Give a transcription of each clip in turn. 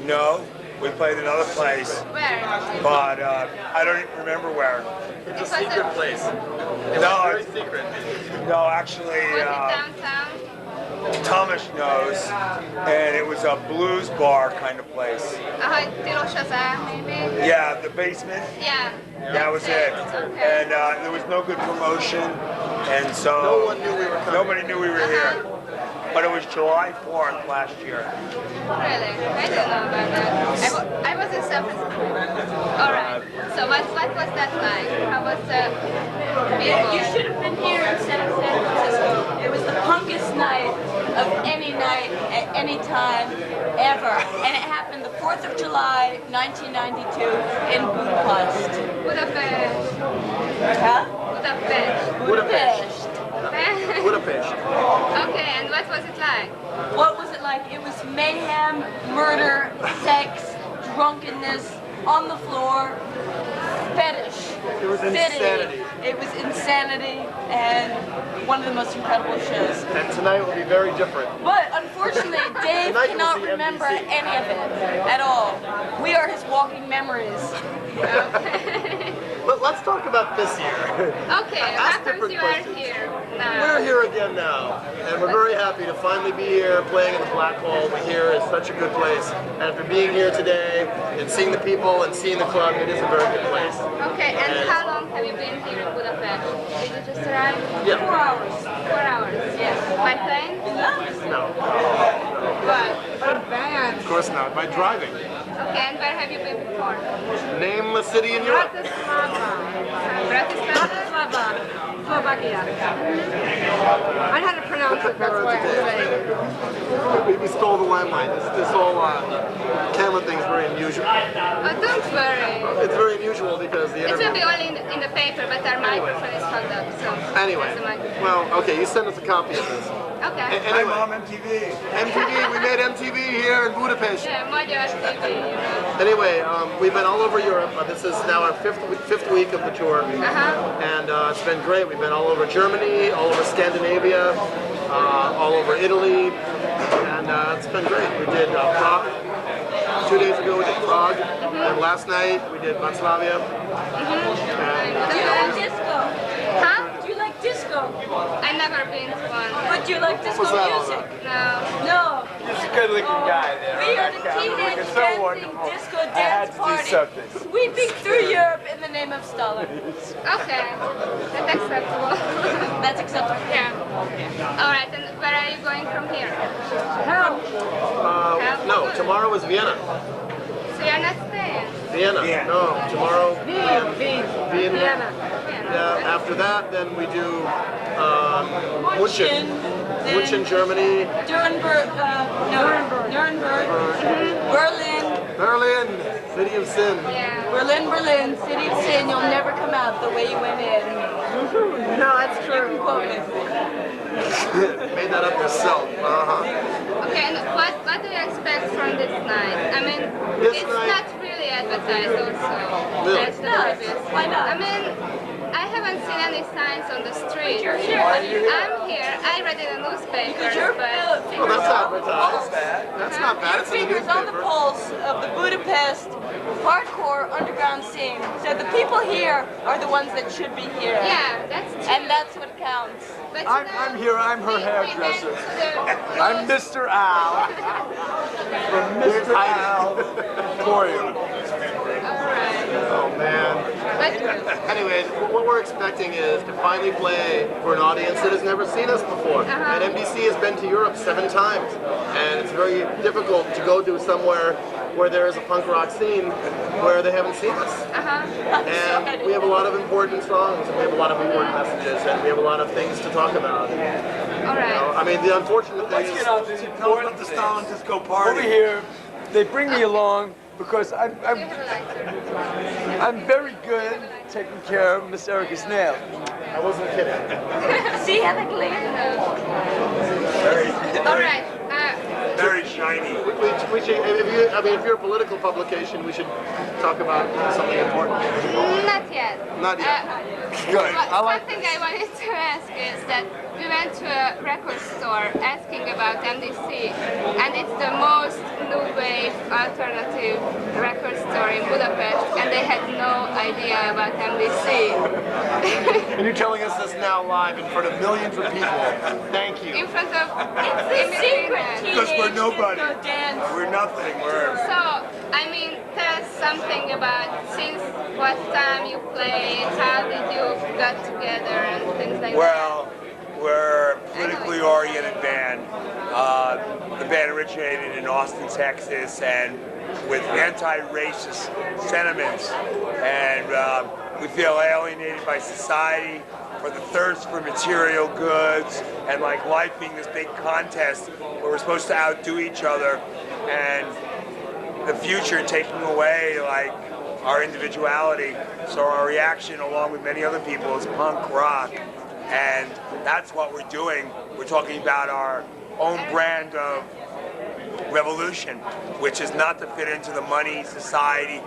No, we played another place, Where? but I don't even remember where. It's a secret place. No, Very it's- secret. no, actually, Was it downtown? Thomas knows, and it was a blues bar kind of place. Tilos az ár, maybe? Yeah, the basement. Yeah. That was it. Okay. And there was no good promotion, and so No one knew we were coming. nobody knew we were here. But it was July 4th last year. Really? I didn't know about that. I was in San Francisco. Alright. So what was that like? How was the people? You should have been here instead of San Francisco. It was the punkest night of any night at any time ever. And it happened the 4th of July, 1992 in Budapest. Budapest. Huh? Budapest. Budapest. Budapest. Okay, and what was it like? What was it like? It was mayhem, murder, sex, drunkenness, on the floor, fetish. It was fiddly. insanity. It was insanity and one of the most incredible shows. And tonight will be very different. But unfortunately, Dave Tonight cannot was the remember MDC. any of it at all. We are his walking memories. Okay. But let's talk about this year. Okay, Ask how comes different you are questions. here now? We're here again now, and we're very happy to finally be here playing in the Black Hole. We hear it's such a good place. And after being here today and seeing the people and seeing the club, it is a very good place. Okay, and how long have you been here in Budapest? Did you just arrive? Yeah. 4 hours. 4 hours. Yes. By plane? No, But, of course not. By driving. okay, and where have you been before? Name a city in Europe. Bratislava? Slovakia. I had to pronounce it, that's why I'm saying. We stole the limelight. This whole camera thing is very unusual. Oh, don't worry. It's very unusual because the It will interview. be only in the paper, but our microphone is hooked up, so... Anyway, that's the microphone. well, okay, you send us a copy of this. Okay. Hi, Mom, MTV. MTV, we made MTV here in Budapest. Yeah, Magyar TV, you know. Anyway, we've been all over Europe. This is now our fifth week of the tour, and it's been great. We've been all over Germany, all over Scandinavia, all over Italy, and it's been great. We did Prague. 2 days ago we did Prague, and last night we did Varsavia. Do you like disco? Huh? Do you like disco? I've never been to one. But do you like disco was that all music? No. No. He's a good-looking guy there. We are the teenage It's so dancing wonderful. disco I had dance to do party, something. sweeping through Europe in the name of Stalin. Okay. That's acceptable. That's acceptable. Yeah. Alright, and where are you going from here? No, tomorrow is Vienna. So you're not staying? Vienna. Vienna. No, tomorrow. Vienna. Vienna. Yeah, after that, then we do München. München, Germany. Nuremberg, Nuremberg, Berlin, Berlin, city of sin. Yeah. Berlin, city of sin. You'll never come out the way you went in. No, that's You can true. quote it. Made that up yourself. Uh-huh. Okay, and what do you expect from this night? I mean, This it's night- not really advertised also. Really? That's the Yes. previous. Why not? I mean, I haven't seen any signs on the street. You're here. I'm here. I read in the newspaper, Because your but... Well, fingers that's on the advertised. pulse. That's not bad. Your It's in the fingers on the newspaper. pulse of the Budapest hardcore underground scene. So the people here are the ones that should be here. Yeah, that's true. And that's what counts. But I'm here, I'm her we went hairdresser. to the I'm most- Mr. Al. From Mr. Al for you. Alright. Oh, man. But Anyways, what we're expecting is to finally play for an audience that has never seen us before. And MDC has been to Europe 7 times, and it's very difficult to go to somewhere where there is a punk rock scene where they haven't seen us. And we have a lot of important songs, and we have a lot of important messages, and we have a lot of things to talk about. alright. I mean, the unfortunate thing Let's is, get on this important the Stalin Disco Party. Over here, they bring me along because You have a lighter. I'm very good at taking care of Miss Erica's nail. I wasn't kidding. See how they glare? Alright. Very shiny. We should, if you're a political publication, we should talk about something important. Not yet. Not yet. Good. I like Something I wanted to ask is that we went to a record store asking about MDC, and it's the most new wave alternative record store in Budapest, and they had no idea about MDC. And you're telling us this now live in front of millions of people. Thank you. In front of It's a secret Because we're teenage nobody. disco dance. We're nothing. We're So, I mean, tell us something about since what time you played, how did you got together and things like well, we're a politically oriented band. The band originated in Austin, Texas, and with anti-racist sentiments, and we feel alienated by society for the thirst for material goods, and like life being this big contest where we're supposed to outdo each other, and the future taking away like our individuality. So our reaction, along with many other people, is punk rock, and that's what we're doing. We're talking about our own brand of revolution, which is not to fit into the money society,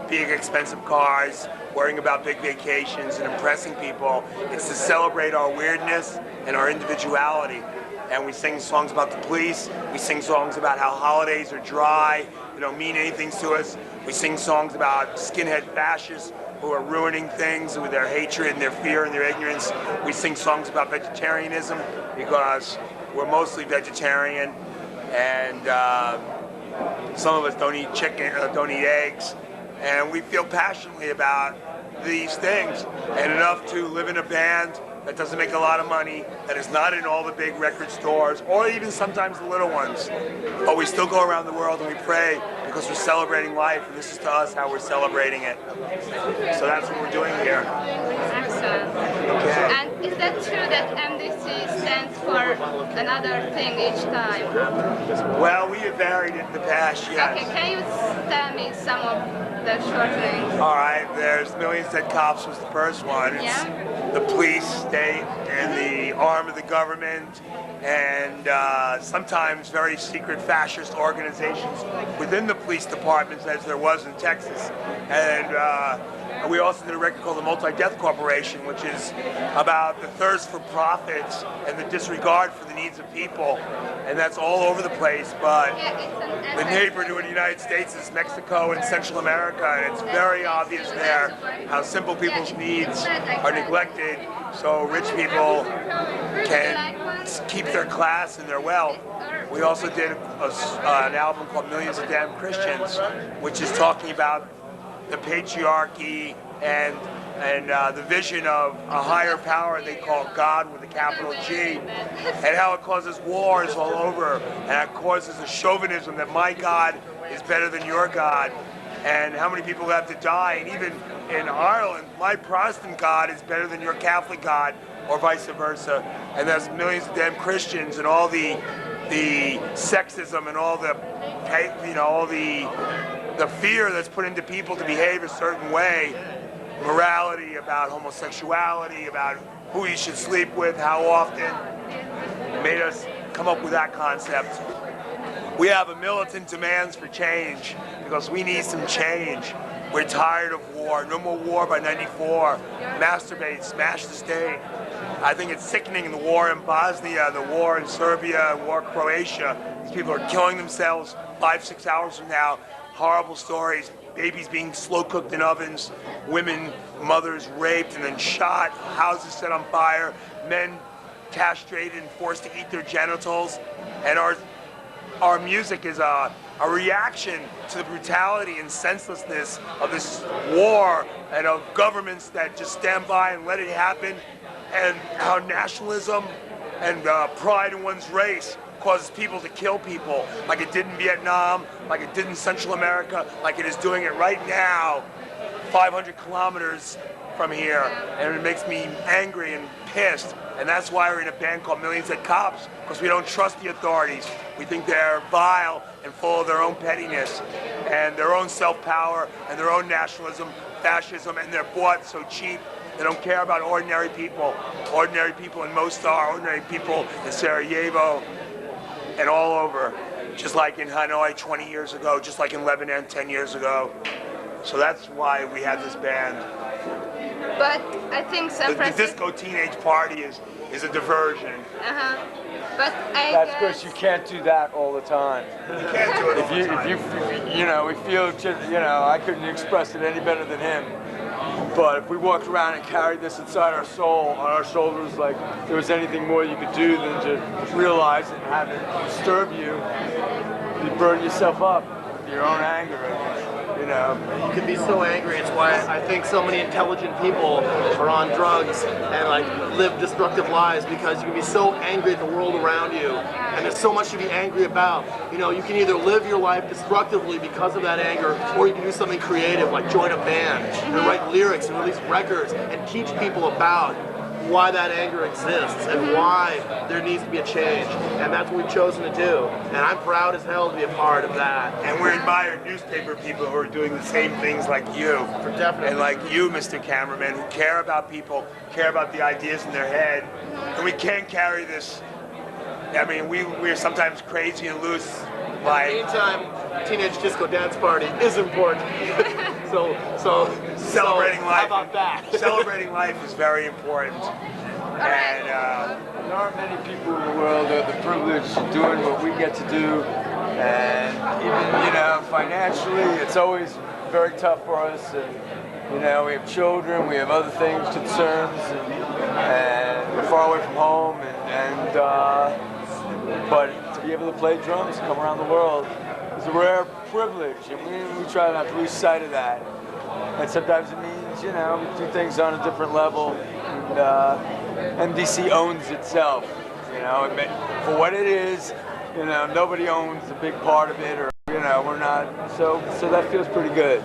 big expensive cars, worrying about big vacations and impressing people. It's to celebrate our weirdness and our individuality. And we sing songs about the police, we sing songs about how holidays are dry, they don't mean anything to us. We sing songs about skinhead fascists who are ruining things with their hatred and their fear and their ignorance. We sing songs about vegetarianism because we're mostly vegetarian, and some of us don't eat chicken, don't eat eggs, and we feel passionately about these things, and enough to live in a band that doesn't make a lot of money, that is not in all the big record stores, or even sometimes the little ones. But we still go around the world and we pray because we're celebrating life, and this is to us how we're celebrating it. So that's what we're doing here. Excellent. Okay. And is that true that MDC stands for another thing each time? Well, we have varied in the past, yes. Okay, can you tell me some of the shortenings? All right, there's Millions Dead Cops was the first one. It's Yeah. the police, state, and the arm of the government, and sometimes very secret fascist organizations within the police departments, as there was in Texas. And we also did a record called the Multi-Death Corporation, which is about the thirst for profits and the disregard for the needs of people. And that's all over the place, but Yeah, it's an the neighbor to the United States is Mexico and Central America, and it's very obvious there how simple people's needs are neglected, so rich people can keep their class and their wealth. We also did an album called Millions of Damn Christians, which is talking about the patriarchy and the vision of a higher power they call God with a capital G, and how it causes wars all over, and it causes a chauvinism that my God is better than your God, and how many people have to die. And even in Ireland, my Protestant God is better than your Catholic God, or vice versa. And there's millions of damn Christians, and all the sexism and all the, all the fear that's put into people to behave a certain way, morality about homosexuality, about who you should sleep with, how often, made us come up with that concept. We have a militant demands for change because we need some change. We're tired of war. No more war by '94. Masturbate, smash the state. I think it's sickening, the war in Bosnia, the war in Serbia, the war in Croatia. These people are killing themselves 5-6 hours from now. Horrible stories. Babies being slow cooked in ovens, women, mothers raped and then shot, houses set on fire, men castrated and forced to eat their genitals. And our music is a reaction to the brutality and senselessness of this war and of governments that just stand by and let it happen, and how nationalism and pride in one's race causes people to kill people, like it did in Vietnam, like it did in Central America, like it is doing it right now, 500 kilometers from here, and it makes me angry and pissed. And that's why we're in a band called Millions Dead Cops, because we don't trust the authorities. We think they're vile and full of their own pettiness and their own self-power and their own nationalism, fascism, and they're bought so cheap. They don't care about ordinary people in Mostar, ordinary people in Sarajevo, and all over, just like in Hanoi 20 years ago, just like in Lebanon 10 years ago. So that's why we had this band. But I think San The Francisco. disco teenage party is a diversion. But I That's guess... because you can't do that all the time. You can't do it all the time. We feel, I couldn't express it any better than him. But if we walked around and carried this inside our soul, on our shoulders, like there was anything more you could do than to realize it and have it disturb you, you burn yourself up with your own anger. You can be so angry. It's why I think so many intelligent people are on drugs and like live destructive lives, because you can be so angry at the world around you, and there's so much to be angry about. You can either live your life destructively because of that anger, or you can do something creative like join a band and write lyrics and release records and teach people about why that anger exists and why there needs to be a change. And that's what we've chosen to do. And I'm proud as hell to be a part of that. And we admire newspaper people who are doing the same things like you. For definitely. And like you, Mr. Cameraman, who care about people, care about the ideas in their head. And we can't carry this. I mean, we're sometimes crazy and loose. In the meantime, teenage disco dance party is important. so Celebrating life. How about that? Celebrating life is very important. And there aren't many people in the world that are the privileged of doing what we get to do. And even, financially, it's always very tough for us. And, we have children, we have other things, concerns, and we're far away from home. But to be able to play drums and come around the world is a rare privilege, and we try not to lose sight of that. And sometimes it means, we do things on a different level. And MDC owns itself, for what it is. Nobody owns a big part of it, or we're not. So that feels pretty good.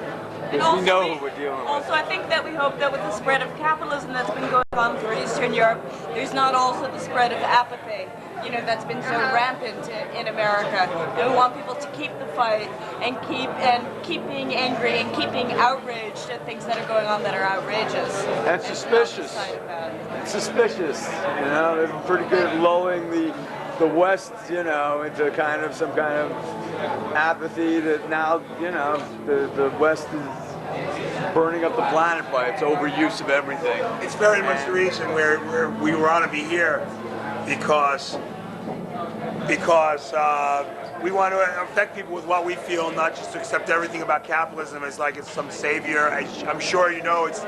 Because we know who we're dealing with. Also, I think that we hope that with the spread of capitalism that's been going on through Eastern Europe, there's not also the spread of apathy, that's been so rampant in America. And we want people to keep the fight and keep being angry and keep being outraged at things that are going on that are outrageous. And suspicious. It's suspicious. They've been pretty good at lulling the West, into some kind of apathy that now, the West is burning up the planet by its overuse of everything. it's very much the reason we want to be here, because we want to affect people with what we feel, not just to accept everything about capitalism as like it's some savior. I'm sure it's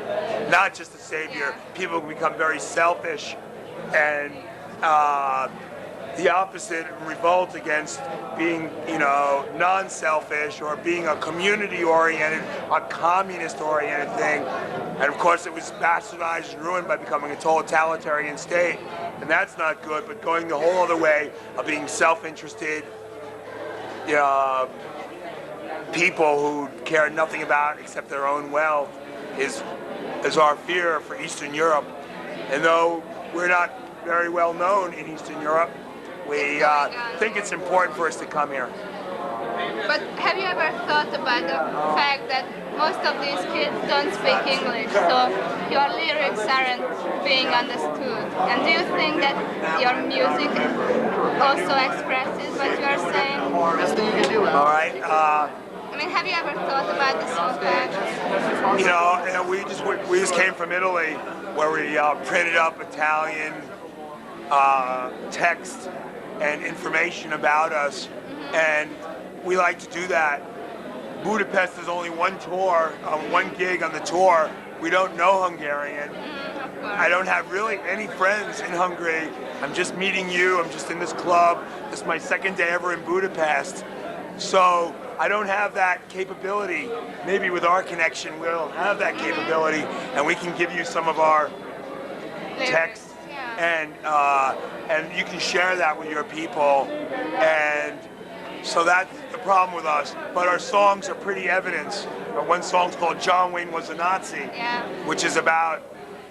not just a savior. People can become very selfish and the opposite, revolt against being, non-selfish or being a community-oriented, a communist-oriented thing. And of course it was bastardized and ruined by becoming a totalitarian state. And that's not good, but going the whole other way of being self-interested, people who care nothing about except their own wealth is our fear for Eastern Europe. And though we're not very well known in Eastern Europe, we think it's important for us to come here. But have you ever thought about the fact that most of these kids don't speak English, so your lyrics aren't being understood? And do you think that your music also expresses what you are saying? Best thing you can do. All right. I mean, have you ever thought about this fact? We just came from Italy, where we printed up Italian text and information about us, and we like to do that. Budapest is only one tour, one gig on the tour. We don't know Hungarian. I don't have really any friends in Hungary. I'm just meeting you. I'm just in this club. This is my second day ever in Budapest. So I don't have that capability. Maybe with our connection, we'll have that capability, and we can give you some of our text. And you can share that with your people, and so that's the problem with us. But our songs are pretty evidence. One song's called "John Wayne Was a Nazi," which is about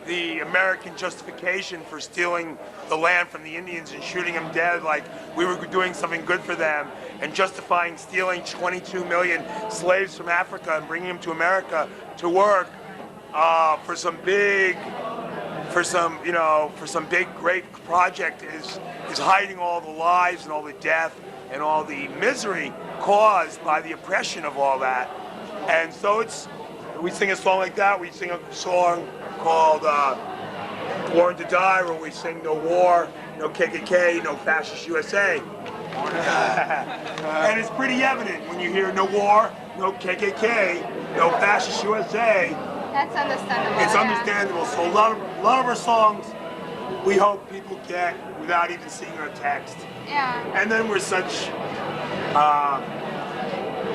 the American justification for stealing the land from the Indians and shooting them dead like we were doing something good for them, and justifying stealing 22 million slaves from Africa and bringing them to America to work for some big great project is hiding all the lies and all the death and all the misery caused by the oppression of all that. And so we sing a song like that. We sing a song called Born to Die, where we sing no war, no KKK, no fascist USA. And it's pretty evident when you hear no war, no KKK, no fascist USA. That's understandable. It's yeah. understandable. So a lot of our songs, we hope people get without even seeing our text. Yeah. And then we're such,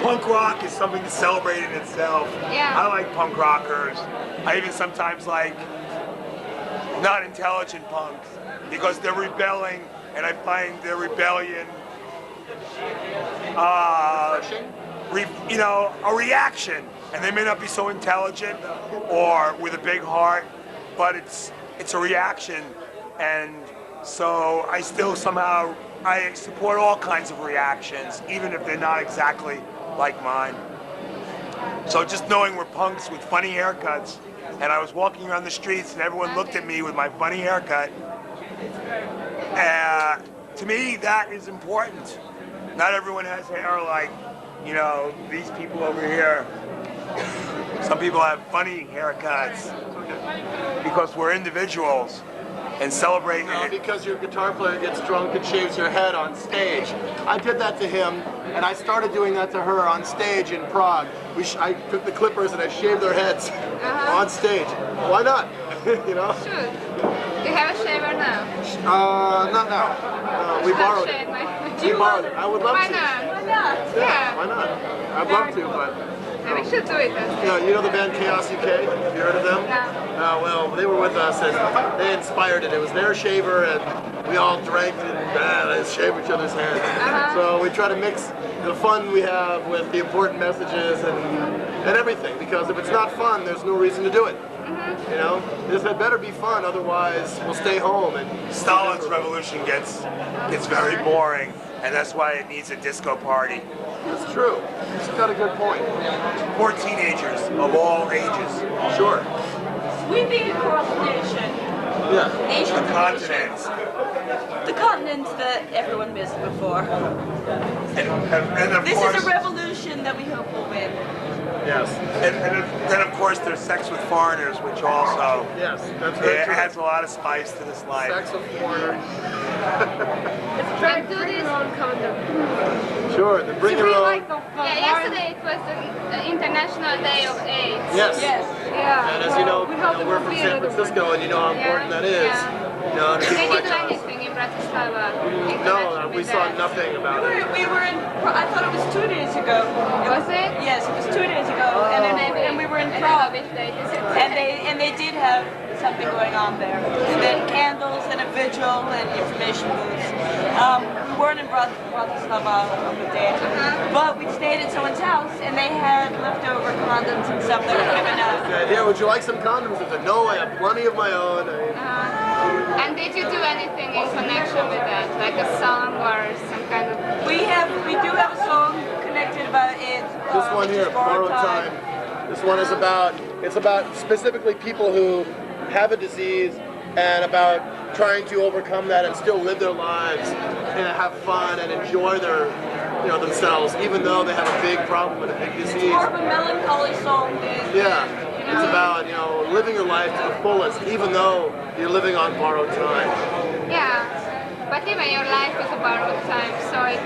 punk rock is something to celebrate in itself. Yeah. I like punk rockers. I even sometimes like not intelligent punks because they're rebelling, and I find their rebellion, a reaction. And they may not be so intelligent or with a big heart, but it's a reaction. And so I still somehow, I support all kinds of reactions, even if they're not exactly like mine. So just knowing we're punks with funny haircuts, and I was walking around the streets and everyone looked at me with my funny haircut, to me that is important. Not everyone has hair like, these people over here. Some people have funny haircuts because we're individuals and celebrating No, it. because your guitar player gets drunk and shaves her head on stage. I did that to him, and I started doing that to her on stage in Prague. I took the clippers and I shaved their heads on stage. Why not? Should. Do you have a shaver now? Not now. We borrowed it. We borrowed it. I would love Why to. not? Why not? Yeah. Why not? I'd love to, but. And we should do it then. You know the band Chaos UK? Have you heard of them? No. Well, they were with us and they inspired it. It was their shaver and we all drank and let's shave each other's heads. So we try to mix the fun we have with the important messages and everything, because if it's not fun, there's no reason to do it. This had better be fun, otherwise we'll stay home. And Stalin's revolution gets very boring, and that's why it needs a disco party. It's true. He's got a good point. For teenagers of all ages. Sure. Sweeping across the nation. Yeah. Nations The of continents. nations. The continents that everyone missed before. And of This course, is a revolution that we hope will win. Yes. and then of course there's Sex with Foreigners, which also Yes, that's very it true. adds a lot of spice to this life. Sex with foreigners. And do this. Sure, the bring your own. Yeah, yesterday it was the International Day of AIDS. Yes. Yes. Yeah. And as you know, we hope it we're will from be San another Francisco, and you know how important that is. Yeah. To Did people you like do us. anything in Bratislava? in No, connection we with saw that? nothing about it. We were in, I thought it was 2 days ago. Was it? Yes, it was 2 days ago. And we were in I don't know Prague. which day this is. And they did have something going on there. And then candles and a vigil and information booths. We weren't in Bratislava on the day, but we stayed at someone's house and they had leftover condoms and stuff that were given out. Yeah, would you like some condoms? I said, no, I have plenty of my own. And did you do anything in connection with that, like a song or some kind of? We do have a song connected about it. This one which here, is Borrowed Borrowed Time. This one is about specifically people who have a disease and about trying to overcome that and still live their lives and have fun and enjoy their, themselves, even though they have a big problem with a big disease. More of a melancholy song than, Yeah, you it's know. about, living your life to the fullest, even though you're living on borrowed time. Yeah, but even your life is a borrowed time, so it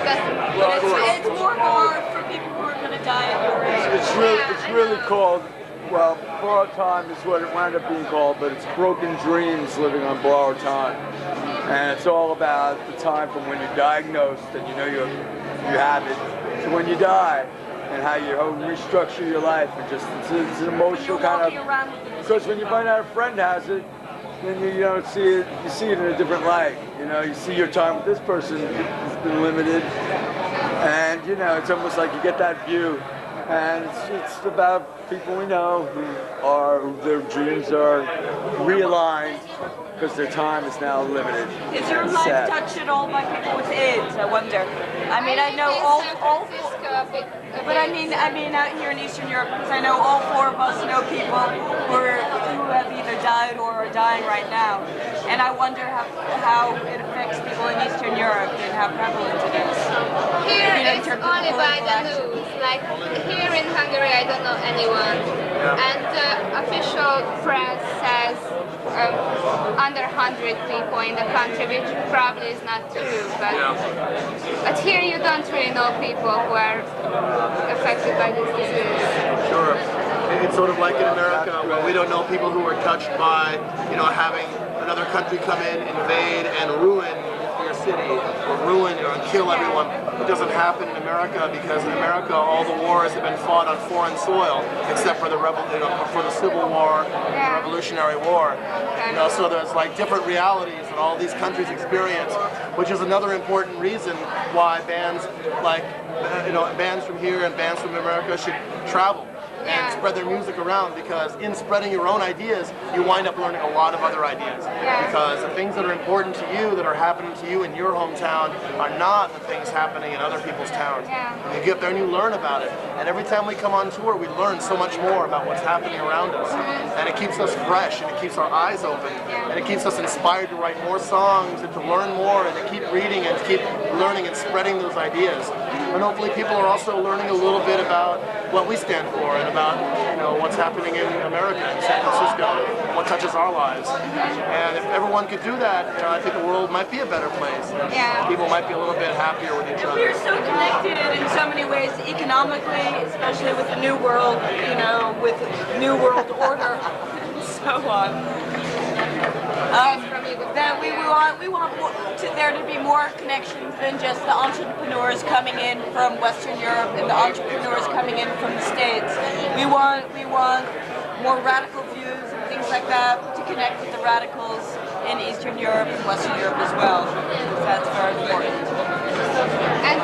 doesn't. Well, of course. It's more hard for people who are going to die at your age. It's really called, well, borrowed time is what it wound up being called, but it's broken dreams living on borrowed time. And it's all about the time from when you're diagnosed and you know you have it to when you die, and how you restructure your life, and just it's an emotional kind of. Because when you find out a friend has it, then you don't see it. You see it in a different light. You see your time with this person has been limited, and it's almost like you get that view. And it's about people we know who their dreams are realigned because their time is now limited. Is your and life sad. touched at all by people with AIDS? I wonder. I mean, I know all but I mean out here in Eastern Europe, because I know all 4 of us know people who have either died or are dying right now, and I wonder how it affects people in Eastern Europe and how prevalent it is. Here in it's only by the news. Like here in Hungary, I don't know anyone. And the official press says under 100 people in the country, which probably is not true. But here you don't really know people who are affected by this disease. Sure. It's sort of like in America where we don't know people who were touched by, having another country come in, invade, and ruin your city, or ruin or kill everyone. It doesn't happen in America because in America all the wars have been fought on foreign soil, except for for the Civil War, the Revolutionary War. So there's like different realities that all these countries experience, which is another important reason why bands like bands from here and bands from America should travel and spread their music around, because in spreading your own ideas, you wind up learning a lot of other ideas. Because the things that are important to you, that are happening to you in your hometown, are not the things happening in other people's towns. And you get there and you learn about it. And every time we come on tour, we learn so much more about what's happening around us. And it keeps us fresh, and it keeps our eyes open, and it keeps us inspired to write more songs and to learn more and to keep reading and to keep learning and spreading those ideas. And hopefully people are also learning a little bit about what we stand for and about what's happening in America, in San Francisco, what touches our lives. And if everyone could do that, I think the world might be a better place. People might be a little bit happier with each other. We're so connected in so many ways, economically, especially with the New World, with New World Order, and so on. That we want there to be more connections than just the entrepreneurs coming in from Western Europe and the entrepreneurs coming in from the States. We want more radical views and things like that to connect with the radicals in Eastern Europe and Western Europe as well. That's very important. And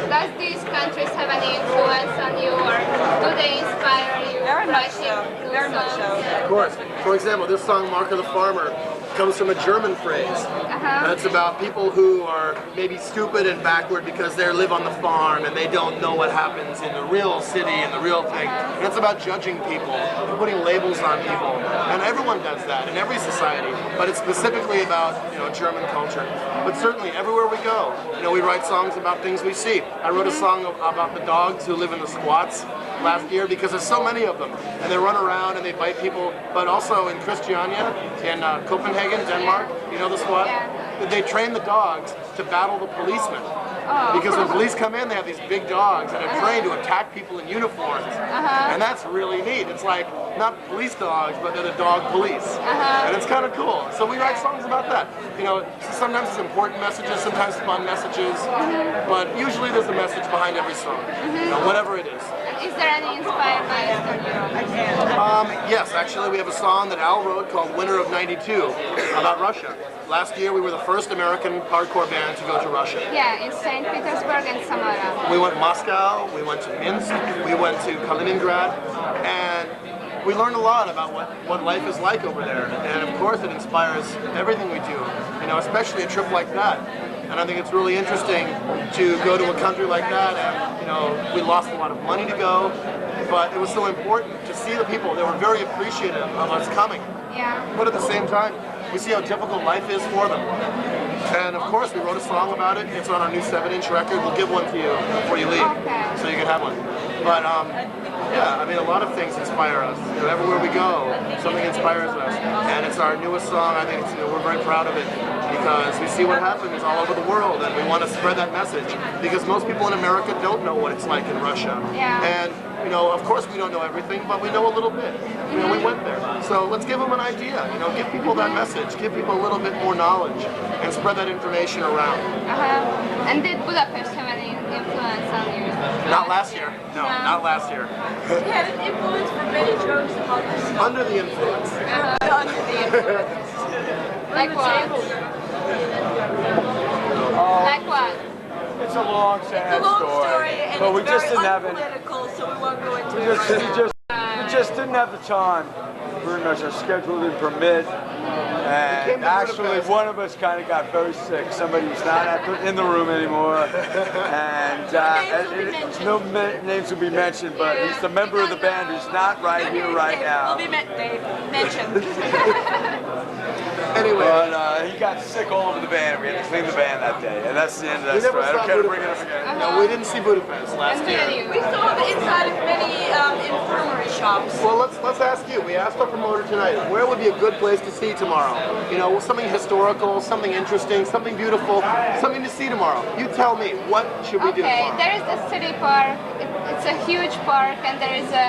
does these countries have any influence on you, or do they inspire you? Very much so. Very much so. Of course. For example, this song, Mark of the Farmer, comes from a German phrase. That's about people who are maybe stupid and backward because they live on the farm and they don't know what happens in the real city and the real thing. And it's about judging people and putting labels on people. And everyone does that in every society. But it's specifically about German culture. But certainly everywhere we go, we write songs about things we see. I wrote a song about the dogs who live in the squats last year because there's so many of them, and they run around and they bite people. But also in Christiania, in Copenhagen, Denmark, the squat, they train the dogs to battle the policemen. Because when police come in, they have these big dogs and they're trained to attack people in uniforms. And that's really neat. It's like not police dogs, but they're the dog police. And it's kind of cool. So we write songs about that. Sometimes it's important messages, sometimes fun messages, but usually there's a message behind every song, whatever it is. Is there any inspired by Eastern Europe? Yes, actually we have a song that Al wrote called Winter of '92 about Russia. Last year we were the first American hardcore band to go to Russia. Yeah, in St. Petersburg and Samara. We went to Moscow, we went to Minsk, we went to Kaliningrad, and we learned a lot about what life is like over there. And of course it inspires everything we do, especially a trip like that. And I think it's really interesting to go to a country like that, and we lost a lot of money to go, but it was so important to see the people. They were very appreciative of us coming. But at the same time, we see how difficult life is for them. And of course, we wrote a song about it. It's on our new 7-inch record. We'll give one to you before you leave, so you can have one. But a lot of things inspire us. Everywhere we go, something inspires us. And it's our newest song. I think we're very proud of it because we see what happens all over the world, and we want to spread that message because most people in America don't know what it's like in Russia. And of course we don't know everything, but we know a little bit. We went there. So let's give them an idea. Give people that message. Give people a little bit more knowledge and spread that information around. And did Budapest have any influence on you? Not last year. No, not last year. It had an influence for many drugs and others. Under the influence. Under the influence. Like what? Like what? It's a long, sad It's a long story, and but we it's just very didn't have it. unpolitical, so we won't go into it. We just didn't have the time. Pretty much our schedule didn't permit. And actually, one of us kind of got very sick. Somebody was not in the room anymore. And no names will be mentioned, but he's the member of the band who's not right here right now. Will be mentioned. Anyway. But he got sick all over the band. We had to clean the band that day, and that's the end of that We never story. I don't saw care to bring it up Budapest. again. No, we didn't see Budapest last And year. We saw the inside of many infirmary shops. Well, let's ask you. We asked our promoter tonight, where would be a good place to see tomorrow? You know, something historical, something interesting, something beautiful, something to see tomorrow. You tell me, what should we do Okay, tomorrow? there is the city park. It's a huge park, and there is a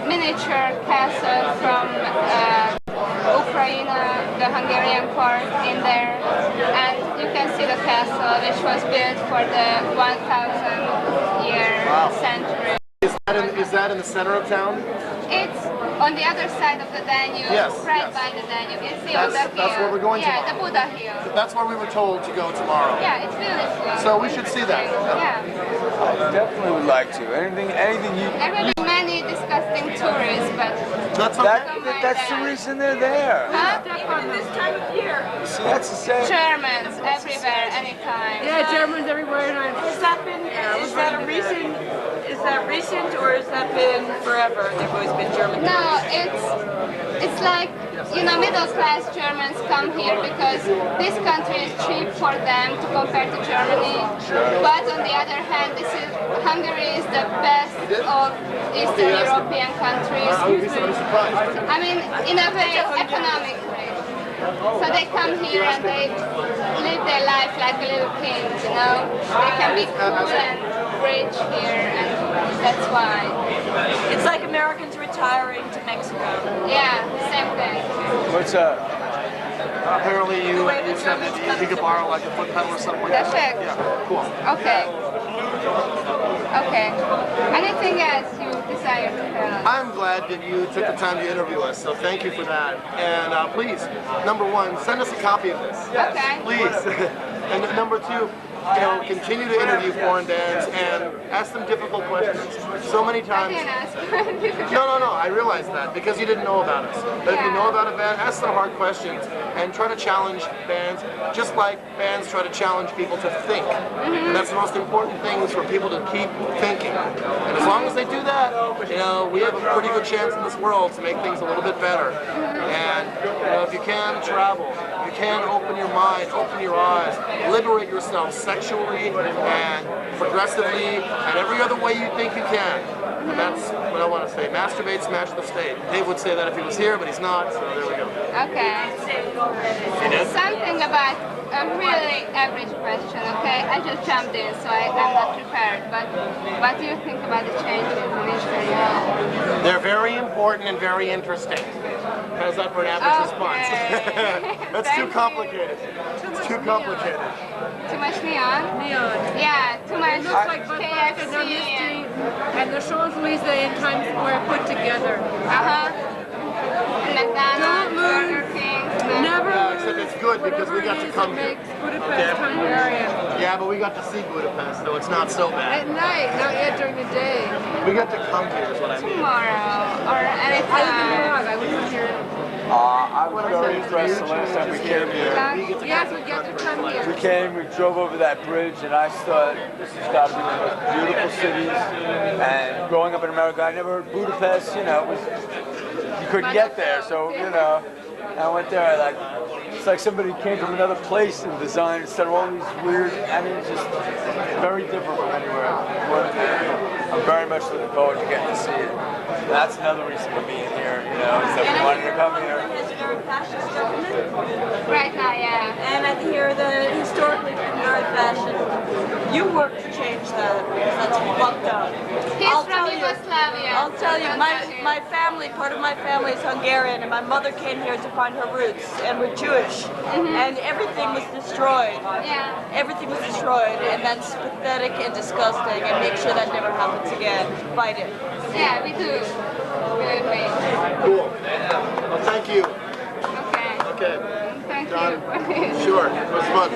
miniature castle from Ukraine, the Hungarian part in there, and you can see the castle, which was built for the 1000-year century. Is that in the center of town? It's on the other side of the Danube, Yes, right yes. by the Danube. It's the Buda Hill. That's where we're going Yeah, tomorrow. the Buda Hill. That's where we were told to go tomorrow. Yeah, it's beautiful. So we should see that. Yeah. I definitely would like to. Anything you. There will be many disgusting tourists, but That's okay. That's the reason they're there. Even this time of year. See, that's the same. Germans everywhere, anytime. Yeah, Germans everywhere. And Has that been, is that a recent, is that recent or has that been forever? There've always been German No, tourists? it's like, you know, middle class Germans come here because this country is cheap for them to compare to Germany. But on the other hand, Hungary is the best of Eastern European countries. I would be so surprised. I mean, in a way, economically. So they come here and they live their life like little kings, you know. They can be cool and rich here, and that's why. It's like Americans retiring to Mexico. Yeah, same thing. What's up? Apparently you The way the said that Germans you could borrow like a foot pedal or something like That's that. it. Yeah, cool. Okay. Okay. Anything else you desire to tell? I'm glad that you took the time to interview us, so thank you for that. And please, number one, send us a copy of this. Okay. Please. And number two, you know, continue to interview foreign bands and ask them difficult questions. So many I times. didn't ask. No, I realize that because you didn't know about us. But if you know about a band, ask them hard questions and try to challenge bands, just like bands try to challenge people to think. And that's the most important thing, is for people to keep thinking. And as long as they do that, you know, we have a pretty good chance in this world to make things a little bit better. And you know, if you can travel, you can open your mind, open your eyes, liberate yourself sexually and progressively and every other way you think you can. And that's what I want to say. Masturbate, smash the state. Dave would say that if he was here, but he's not, so there we go. Okay. You did? Something about a really average question, okay? I just jumped in, so I'm not prepared. But what do you think about the changes in Eastern Europe? They're very important and very interesting. How's that for an average response? That's too Thank you. complicated. It's too complicated. Too much neon? neon. Yeah, too much It looks like Bud Light and on this street and the Champs-Elysees in Times Square put together. McDonald's, Don't lose. Burger King. Never Yeah, except it's good because we got to come here. makes Budapest Hungarian. Yeah, but we got to see Budapest, so it's not so bad. At night, not yet during the day. We got to come here is what I mean. Tomorrow or I live in anytime. Prague. I was here. I was very impressed the last time we came here. Yes, we get to come here. We came, we drove over that bridge, and I thought this has got to be one of the most beautiful cities. And growing up in America, I never heard Budapest. You know, it was, you couldn't get there, so you know. I went there, it's like somebody came from another place and designed instead of all these weird. I mean, it's just very different from anywhere. I'm very much looking forward to getting to see it. And that's another reason for being here. You know, is that we wanted to come here. Has a very fascist government. Right now, yeah. And I hear that historically been very fascist. You work to change that because that's fucked up. He's I'll from tell you- Yugoslavia. I'll tell you, my family, part of my family is Hungarian, and my mother came here to find her roots, and we're Jewish, and everything was destroyed. Yeah. Everything was destroyed, and that's pathetic and disgusting, and make sure that never happens again. Fight it. Yeah, we do. Believe me. Cool. Well, thank you. Okay. Okay. Thank Done. you. Sure. It was fun.